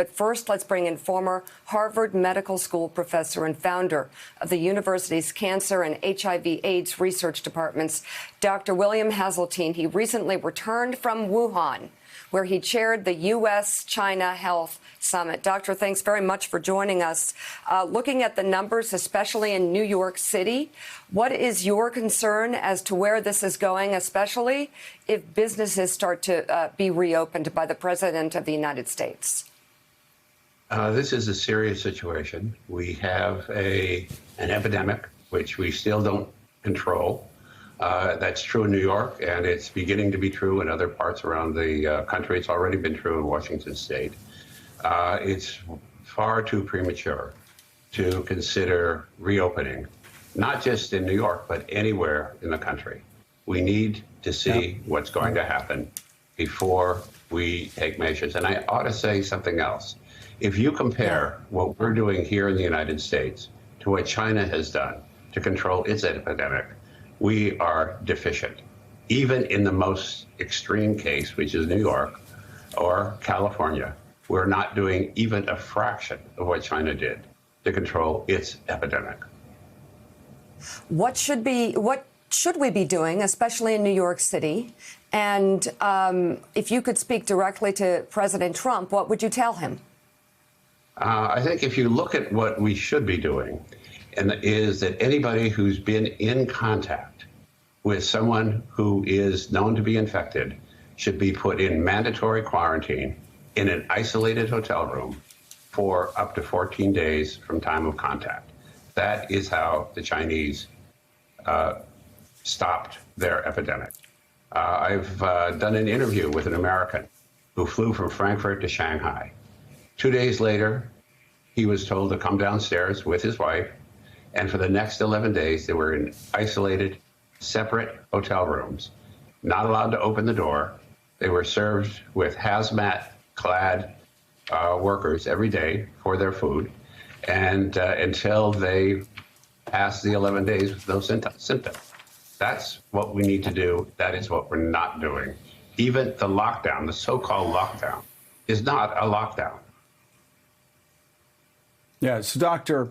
But first, let's bring in former Harvard Medical School professor and founder of the university's Cancer and HIV/AIDS research departments, Dr. William Haseltine. He recently returned from Wuhan, where he chaired the U.S.-China Health Summit. Doctor, thanks very much for joining us. Looking at the numbers, especially in New York City, what is your concern as to where this is going, especially if businesses start to be reopened by the President of the United States? This is a serious situation. We have an epidemic, which we still don't control. That's true in New York, and it's beginning to be true in other parts around the country. It's already been true in Washington State. It's far too premature to consider reopening, not just in New York, but anywhere in the country. We need to see what's going to happen before we take measures. And I ought to say something else. If you compare what we're doing here in the United States to what China has done to control its epidemic, we are deficient. Even in the most extreme case, which is New York or California, we're not doing even a fraction of what China did to control its epidemic. What should we be doing, especially in New York City? And if you could speak directly to President Trump, what would you tell him? I think if you look at what we should be doing, and is that anybody who's been in contact with someone who is known to be infected should be put in mandatory quarantine in an isolated hotel room for up to 14 days from time of contact. That is how the Chinese stopped their epidemic. I've done an interview with an American who flew from Frankfurt to Shanghai. 2 days later, he was told to come downstairs with his wife, and for the next 11 days, they were in isolated, separate hotel rooms, not allowed to open the door. They were served with hazmat-clad workers every day for their food, and until they passed the 11 days with no symptoms. That's what we need to do. That is what we're not doing. Even the lockdown, the so-called lockdown, is not a lockdown. Yeah, so Doctor,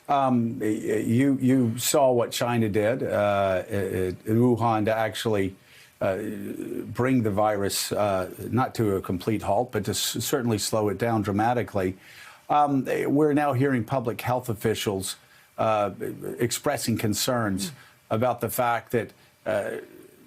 you saw what China did in Wuhan to actually bring the virus not to a complete halt, but to certainly slow it down dramatically. We're now hearing public health officials expressing concerns about the fact that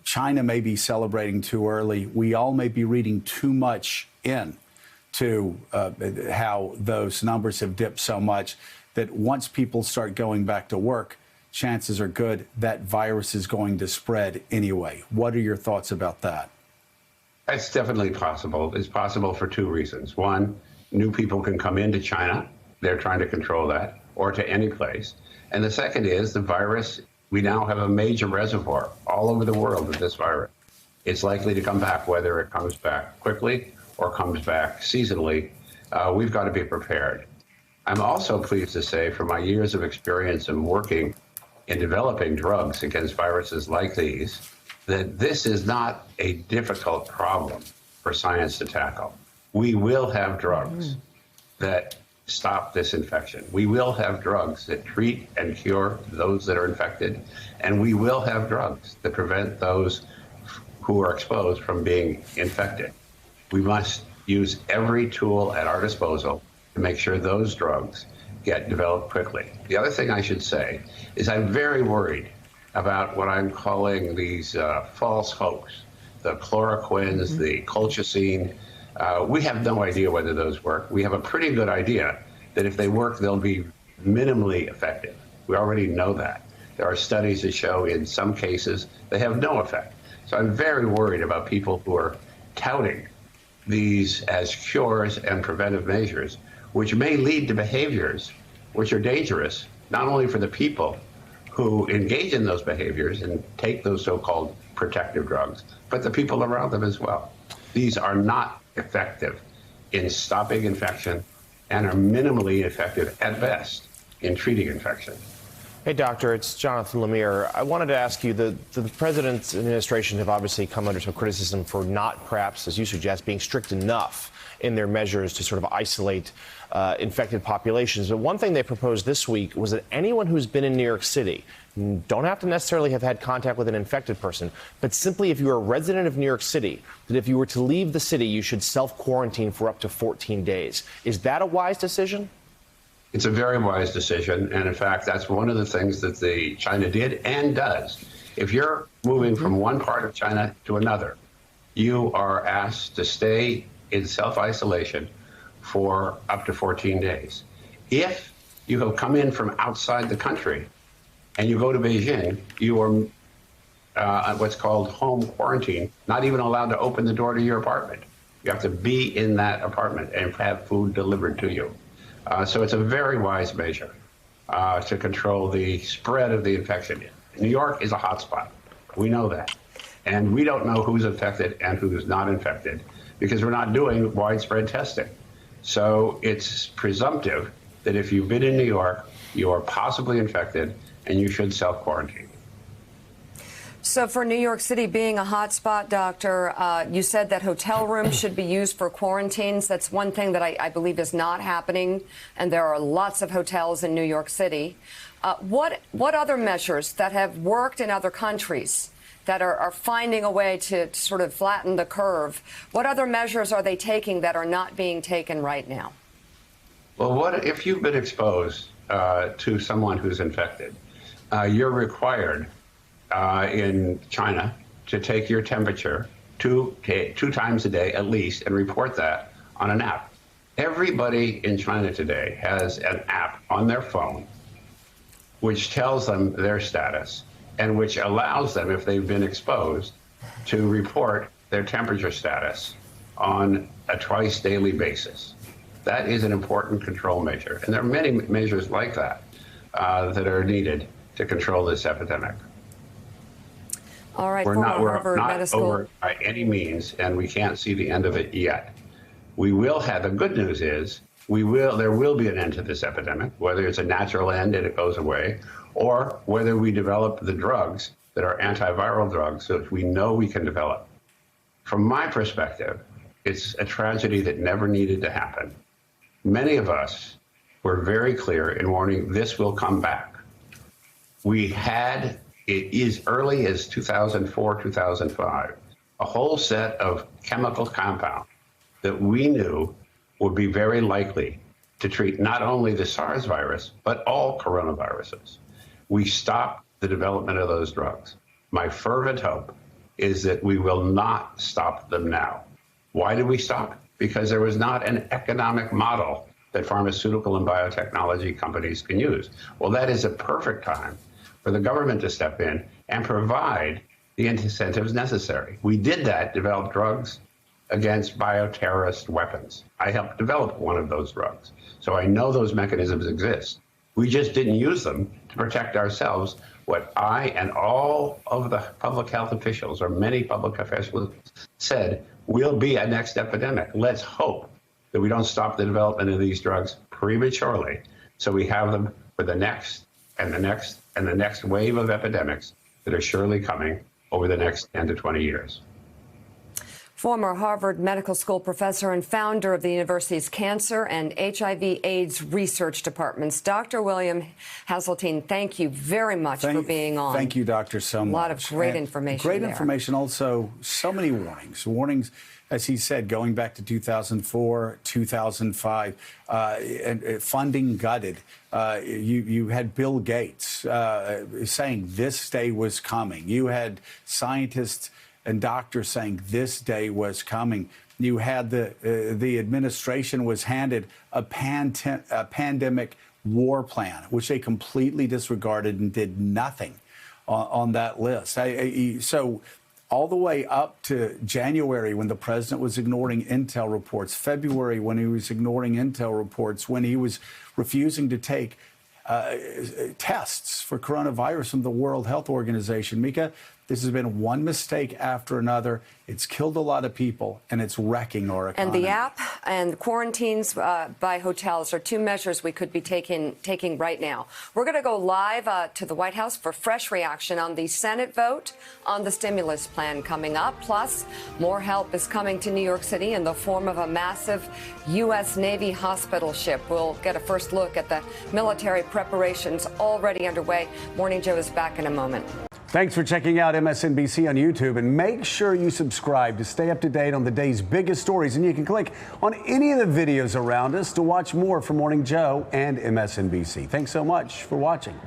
China may be celebrating too early. We all may be reading too much into how those numbers have dipped so much that once people start going back to work, chances are good that virus is going to spread anyway. What are your thoughts about that? That's definitely possible. It's possible for two reasons. One, new people can come into China. They're trying to control that, or to any place. And the second is the virus. We now have a major reservoir all over the world of this virus. It's likely to come back, whether it comes back quickly or comes back seasonally. We've got to be prepared. I'm also pleased to say, from my years of experience in working in developing drugs against viruses like these, that this is not a difficult problem for science to tackle. We will have drugs that stop this infection. We will have drugs that treat and cure those that are infected, and we will have drugs that prevent those who are exposed from being infected. We must use every tool at our disposal to make sure those drugs get developed quickly. The other thing I should say is I'm very worried about what I'm calling these false hopes, the chloroquines, the colchicine. We have no idea whether those work. We have a pretty good idea that if they work, they'll be minimally effective. We already know that. There are studies that show in some cases they have no effect. So I'm very worried about people who are touting these as cures and preventive measures, which may lead to behaviors which are dangerous, not only for the people who engage in those behaviors and take those so-called protective drugs, but the people around them as well. These are not effective in stopping infection and are minimally effective at best in treating infection. Hey, Doctor, it's Jonathan Lemire. I wanted to ask you, the president's administration have obviously come under some criticism for not, perhaps, as you suggest, being strict enough in their measures to sort of isolate infected populations. But one thing they proposed this week was that anyone who's been in New York City don't have to necessarily have had contact with an infected person, but simply if you're a resident of New York City, that if you were to leave the city, you should self-quarantine for up to 14 days. Is that a wise decision? It's a very wise decision, and in fact, that's one of the things that China did and does. If you're moving from one part of China to another, you are asked to stay in self-isolation for up to 14 days. If you have come in from outside the country and you go to Beijing, you are what's called home quarantine, not even allowed to open the door to your apartment. You have to be in that apartment and have food delivered to you. So it's a very wise measure to control the spread of the infection. New York is a hotspot. We know that. And we don't know who's infected and who's not infected because we're not doing widespread testing. So it's presumptive that if you've been in New York, you are possibly infected and you should self-quarantine. So for New York City being a hotspot, Doctor, you said that hotel rooms should be used for quarantines. That's one thing that I believe is not happening, and there are lots of hotels in New York City. What other measures that have worked in other countries that are finding a way to sort of flatten the curve, what other measures are they taking that are not being taken right now? Well, what if you've been exposed to someone who's infected? You're required in China to take your temperature two times a day at least and report that on an app. Everybody in China today has an app on their phone which tells them their status and which allows them, if they've been exposed, to report their temperature status on a twice daily basis. That is an important control measure. And there are many measures like that that are needed to control this epidemic. All right, we're not over by any means, and we can't see the end of it yet. We will have, the good news is, there will be an end to this epidemic, whether it's a natural end and it goes away, or whether we develop the drugs that are antiviral drugs that we know we can develop. From my perspective, it's a tragedy that never needed to happen. Many of us were very clear in warning this will come back. We had, it is early as 2004, 2005, a whole set of chemical compounds that we knew would be very likely to treat not only the SARS virus, but all coronaviruses. We stopped the development of those drugs. My fervent hope is that we will not stop them now. Why did we stop? Because there was not an economic model that pharmaceutical and biotechnology companies can use. Well, that is a perfect time for the government to step in and provide the incentives necessary. We did that, develop drugs against bioterrorist weapons. I helped develop one of those drugs, so I know those mechanisms exist. We just didn't use them to protect ourselves. What I and all of the public health officials, or many public officials, said will be a next epidemic. Let's hope that we don't stop the development of these drugs prematurely, so we have them for the next and the next and the next wave of epidemics that are surely coming over the next 10 to 20 years. Former Harvard Medical School professor and founder of the university's Cancer and HIV/AIDS research departments, Dr. William Haseltine, thank you very much for being on. Thank you, Doctor, so much. A lot of great information Great there. information, also so many warnings. Warnings, as he said, going back to 2004, 2005, and funding gutted. You had Bill Gates saying this day was coming. You had scientists and doctors saying this day was coming. You had the administration was handed a pandemic war plan, which they completely disregarded and did nothing on that list. So all the way up to January, when the president was ignoring intel reports, February when he was ignoring intel reports, when he was refusing to take tests for coronavirus from the World Health Organization. Mika, This has been one mistake after another. It's killed a lot of people, and it's wrecking our economy. And the app and quarantines by hotels are two measures we could be taking right now. We're going to go live to the White House for fresh reaction on the Senate vote on the stimulus plan coming up. Plus, more help is coming to New York City in the form of a massive U.S. Navy hospital ship. We'll get a first look at the military preparations already underway. Morning Joe is back in a moment. Thanks for checking out MSNBC on YouTube, and make sure you subscribe to stay up to date on the day's biggest stories. And you can click on any of the videos around us to watch more from Morning Joe and MSNBC. Thanks so much for watching.